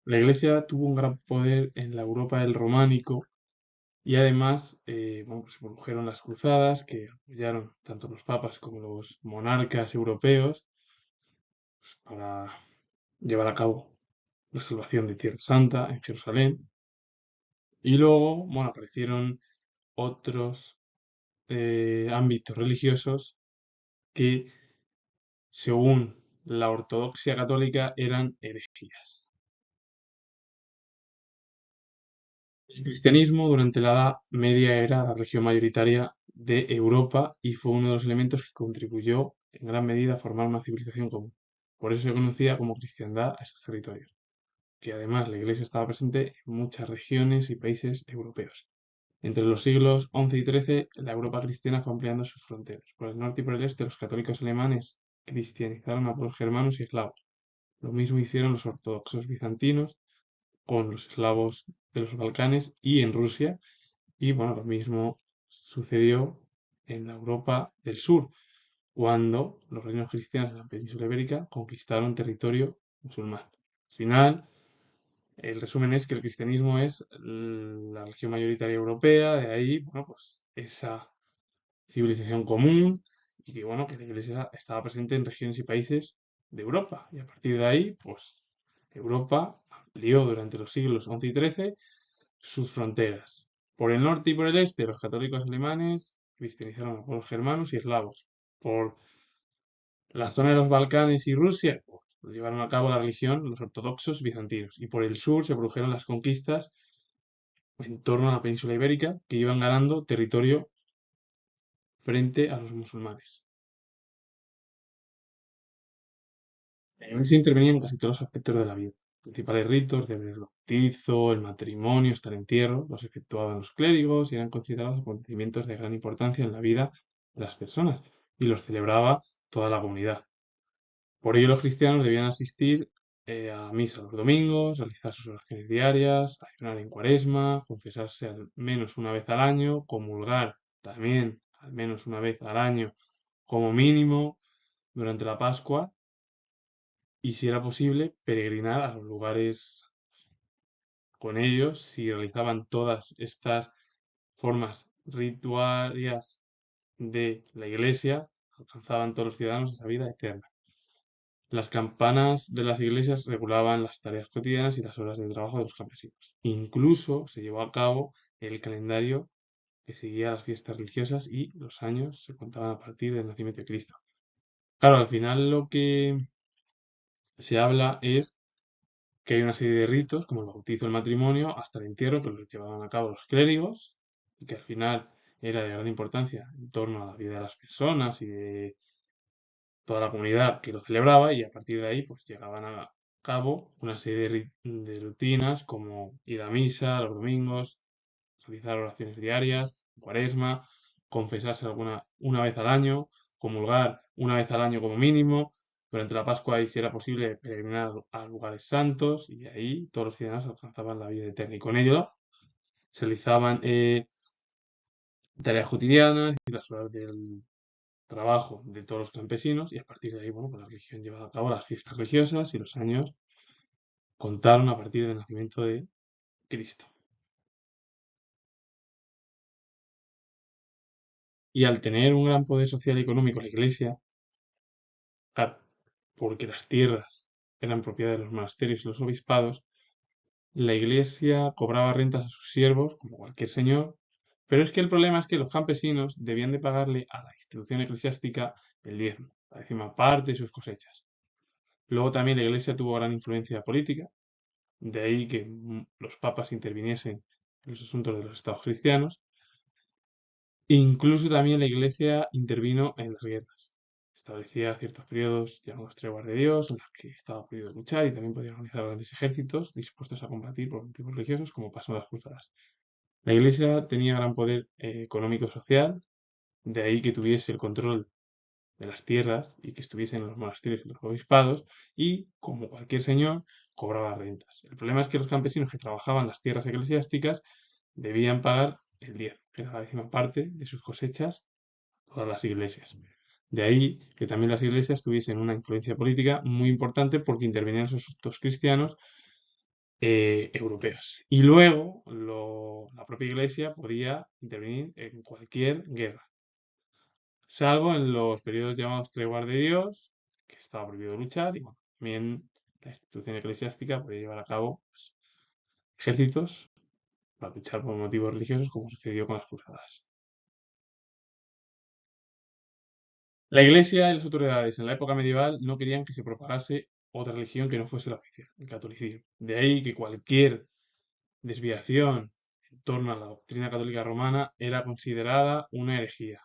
la Iglesia tuvo un gran poder en la Europa del Románico y además, bueno, pues se produjeron las cruzadas que apoyaron tanto los papas como los monarcas europeos pues, para llevar a cabo la salvación de Tierra Santa en Jerusalén. Y luego, bueno, aparecieron otros ámbitos religiosos que, según la ortodoxia católica, eran herejías. El cristianismo durante la Edad Media era la religión mayoritaria de Europa y fue uno de los elementos que contribuyó en gran medida a formar una civilización común. Por eso se conocía como cristiandad a estos territorios, que además la Iglesia estaba presente en muchas regiones y países europeos. Entre los siglos XI y XIII, la Europa cristiana fue ampliando sus fronteras. Por el norte y por el este, los católicos alemanes cristianizaron a pueblos germanos y eslavos. Lo mismo hicieron los ortodoxos bizantinos con los eslavos de los Balcanes y en Rusia. Y bueno, lo mismo sucedió en la Europa del Sur, cuando los reinos cristianos de la península ibérica conquistaron territorio musulmán. Al final, el resumen es que el cristianismo es la religión mayoritaria europea, de ahí, bueno, pues esa civilización común y que, bueno, que la Iglesia estaba presente en regiones y países de Europa. Y a partir de ahí, pues Europa amplió durante los siglos XI y XIII sus fronteras. Por el norte y por el este, los católicos alemanes cristianizaron a pueblos germanos y eslavos. Por la zona de los Balcanes y Rusia, pues, llevaron a cabo la religión los ortodoxos bizantinos. Y por el sur se produjeron las conquistas en torno a la península ibérica, que iban ganando territorio frente a los musulmanes. La Iglesia intervenía en casi todos los aspectos de la vida. Los principales ritos, desde el bautizo, el matrimonio hasta el entierro, los efectuaban los clérigos y eran considerados acontecimientos de gran importancia en la vida de las personas y los celebraba toda la comunidad. Por ello, los cristianos debían asistir a misa los domingos, realizar sus oraciones diarias, ayunar en cuaresma, confesarse al menos una vez al año, comulgar también al menos una vez al año como mínimo durante la Pascua y, si era posible, peregrinar a los lugares con ellos. Si realizaban todas estas formas rituarias de la Iglesia, alcanzaban todos los ciudadanos esa vida eterna. Las campanas de las iglesias regulaban las tareas cotidianas y las horas de trabajo de los campesinos. Incluso se llevó a cabo el calendario que seguía las fiestas religiosas y los años se contaban a partir del nacimiento de Cristo. Claro, al final lo que se habla es que hay una serie de ritos, como el bautizo, el matrimonio, hasta el entierro, que los llevaban a cabo los clérigos, y que al final era de gran importancia en torno a la vida de las personas y de toda la comunidad que lo celebraba, y a partir de ahí pues llegaban a cabo una serie de rutinas como ir a misa los domingos, realizar oraciones diarias, cuaresma, confesarse una vez al año, comulgar una vez al año como mínimo, durante la Pascua y, si era posible, peregrinar a lugares santos, y de ahí todos los ciudadanos alcanzaban la vida eterna. Y con ello se realizaban tareas cotidianas y las horas del trabajo de todos los campesinos, y a partir de ahí, bueno, pues la religión llevaba a cabo las fiestas religiosas y los años contaron a partir del nacimiento de Cristo. Y al tener un gran poder social y económico la Iglesia, claro, porque las tierras eran propiedad de los monasterios y los obispados, la Iglesia cobraba rentas a sus siervos, como cualquier señor, pero es que el problema es que los campesinos debían de pagarle a la institución eclesiástica el diezmo, la décima parte de sus cosechas. Luego también la Iglesia tuvo gran influencia política, de ahí que los papas interviniesen en los asuntos de los estados cristianos. Incluso también la Iglesia intervino en las guerras. Establecía ciertos periodos llamados treguas de Dios, en los que estaba prohibido luchar y también podía organizar grandes ejércitos dispuestos a combatir por motivos religiosos, como pasó en las cruzadas. La Iglesia tenía gran poder económico-social, de ahí que tuviese el control de las tierras y que estuviesen en los monasterios y los obispados, y, como cualquier señor, cobraba rentas. El problema es que los campesinos que trabajaban las tierras eclesiásticas debían pagar el diezmo, que era la décima parte de sus cosechas, a todas las iglesias. De ahí que también las iglesias tuviesen una influencia política muy importante porque intervenían en los asuntos cristianos europeos. Y luego la propia Iglesia podía intervenir en cualquier guerra, salvo en los periodos llamados treguas de Dios, que estaba prohibido luchar, y bueno, también la institución eclesiástica podía llevar a cabo pues, ejércitos para luchar por motivos religiosos, como sucedió con las cruzadas. La Iglesia y las autoridades en la época medieval no querían que se propagase otra religión que no fuese la oficial, el catolicismo. De ahí que cualquier desviación en torno a la doctrina católica romana era considerada una herejía.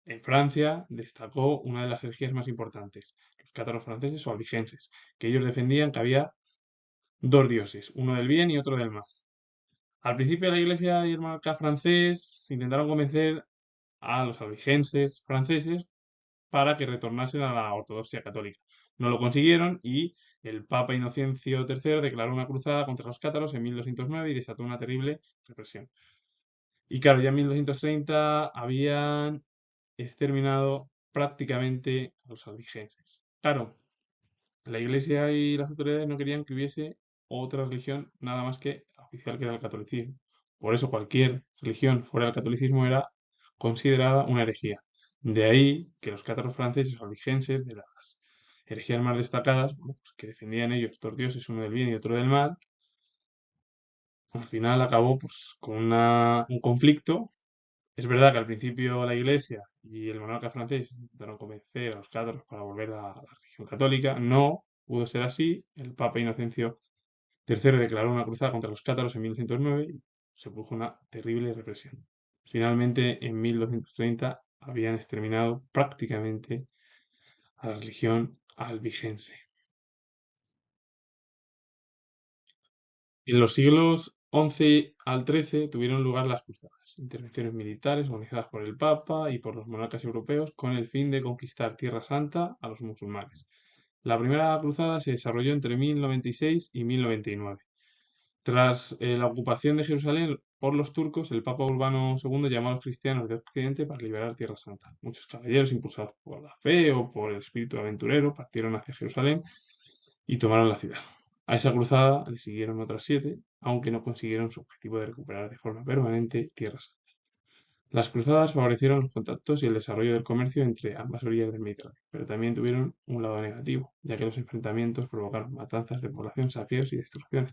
En Francia destacó una de las herejías más importantes, los cátaros franceses o albigenses, que ellos defendían que había dos dioses, uno del bien y otro del mal. Al principio la Iglesia y el monarca francés intentaron convencer a los albigenses franceses para que retornasen a la ortodoxia católica. No lo consiguieron y el Papa Inocencio III declaró una cruzada contra los cátaros en 1209 y desató una terrible represión. Y claro, ya en 1230 habían exterminado prácticamente a los albigenses. Claro, la Iglesia y las autoridades no querían que hubiese otra religión nada más que oficial, que era el catolicismo. Por eso cualquier religión fuera del catolicismo era considerada una herejía. De ahí que los cátaros franceses o albigenses, de las herejías más destacadas, bueno, pues que defendían ellos dos dioses, uno del bien y otro del mal, al final acabó pues, con un conflicto. Es verdad que al principio la Iglesia y el monarca francés intentaron convencer a los cátaros para volver a la religión católica. No pudo ser así. El Papa Inocencio III declaró una cruzada contra los cátaros en 1209 y se produjo una terrible represión. Finalmente, en 1230 habían exterminado prácticamente a la religión albigense. En los siglos XI al XIII tuvieron lugar las cruzadas, intervenciones militares organizadas por el Papa y por los monarcas europeos con el fin de conquistar Tierra Santa a los musulmanes. La primera cruzada se desarrolló entre 1096 y 1099. Tras la ocupación de Jerusalén por los turcos, el Papa Urbano II llamó a los cristianos de Occidente para liberar Tierra Santa. Muchos caballeros, impulsados por la fe o por el espíritu aventurero, partieron hacia Jerusalén y tomaron la ciudad. A esa cruzada le siguieron otras 7, aunque no consiguieron su objetivo de recuperar de forma permanente Tierra Santa. Las cruzadas favorecieron los contactos y el desarrollo del comercio entre ambas orillas del Mediterráneo, pero también tuvieron un lado negativo, ya que los enfrentamientos provocaron matanzas de población, saqueos y destrucciones.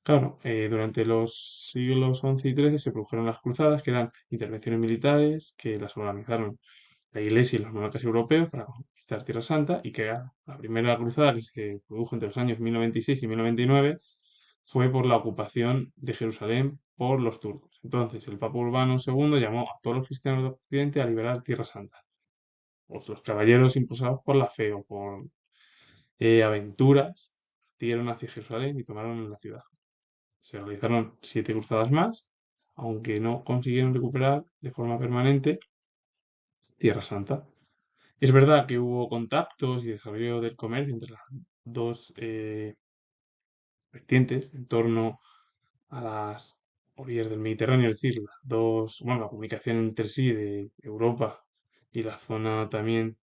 Claro, durante los siglos XI y XIII se produjeron las cruzadas, que eran intervenciones militares que las organizaron la Iglesia y los monarcas europeos para conquistar Tierra Santa, y que era la primera cruzada que se produjo entre los años 1096 y 1099 fue por la ocupación de Jerusalén por los turcos. Entonces, el Papa Urbano II llamó a todos los cristianos de Occidente a liberar Tierra Santa. Pues los caballeros impulsados por la fe o por aventuras partieron hacia Jerusalén y tomaron la ciudad. Se realizaron 7 cruzadas más, aunque no consiguieron recuperar de forma permanente Tierra Santa. Es verdad que hubo contactos y desarrollo del comercio entre las dos vertientes en torno a las orillas del Mediterráneo, es decir, bueno, la comunicación entre sí de Europa y la zona también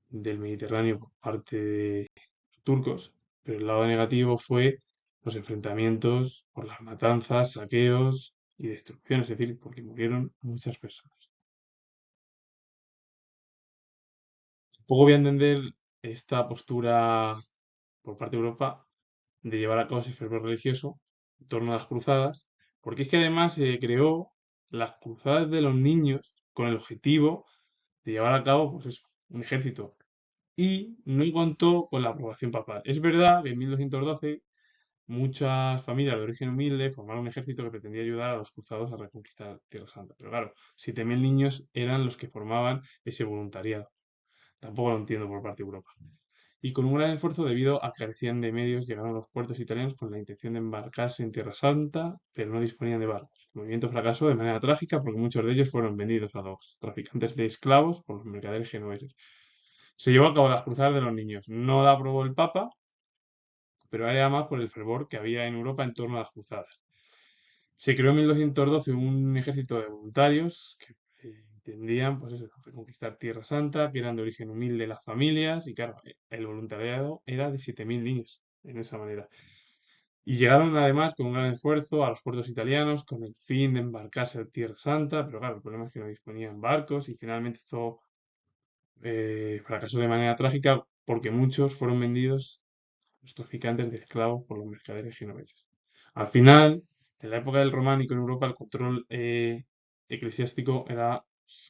del Mediterráneo por parte de los turcos, pero el lado negativo fue los enfrentamientos por las matanzas, saqueos y destrucciones, es decir, porque murieron muchas personas. Poco voy a entender esta postura por parte de Europa de llevar a cabo ese fervor religioso en torno a las cruzadas, porque es que además se creó las cruzadas de los niños con el objetivo de llevar a cabo, pues eso, un ejército. Y no contó con la aprobación papal. Es verdad que en 1212 muchas familias de origen humilde formaron un ejército que pretendía ayudar a los cruzados a reconquistar Tierra Santa. Pero claro, 7.000 niños eran los que formaban ese voluntariado. Tampoco lo entiendo por parte de Europa. Y con un gran esfuerzo, debido a que carecían de medios, llegaron a los puertos italianos con la intención de embarcarse en Tierra Santa, pero no disponían de barcos. El movimiento fracasó de manera trágica porque muchos de ellos fueron vendidos a los traficantes de esclavos por los mercaderes genoveses. Se llevó a cabo las cruzadas de los niños. No la aprobó el Papa, pero era más por el fervor que había en Europa en torno a las cruzadas. Se creó en 1212 un ejército de voluntarios que entendían pues eso, reconquistar Tierra Santa, que eran de origen humilde las familias, y claro, el voluntariado era de 7.000 niños en esa manera. Y llegaron además con un gran esfuerzo a los puertos italianos con el fin de embarcarse a Tierra Santa, pero claro, el problema es que no disponían barcos y finalmente esto fracasó de manera trágica porque muchos fueron vendidos a los traficantes de esclavos por los mercaderes genoveses. Al final, en la época del románico en Europa, el control eclesiástico era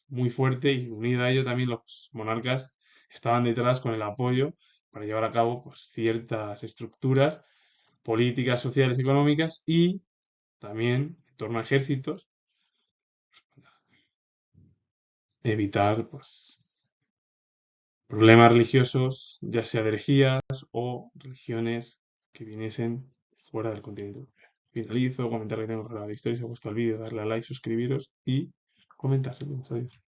muy fuerte y unido a ello también los monarcas estaban detrás con el apoyo para llevar a cabo pues, ciertas estructuras políticas, sociales, económicas y también en torno a ejércitos, evitar pues, problemas religiosos, ya sea de herejías o religiones que viniesen fuera del continente europeo. Finalizo, comentar que tengo para la historia, si os ha gustado el vídeo, darle a like, suscribiros y comentárselo. Adiós.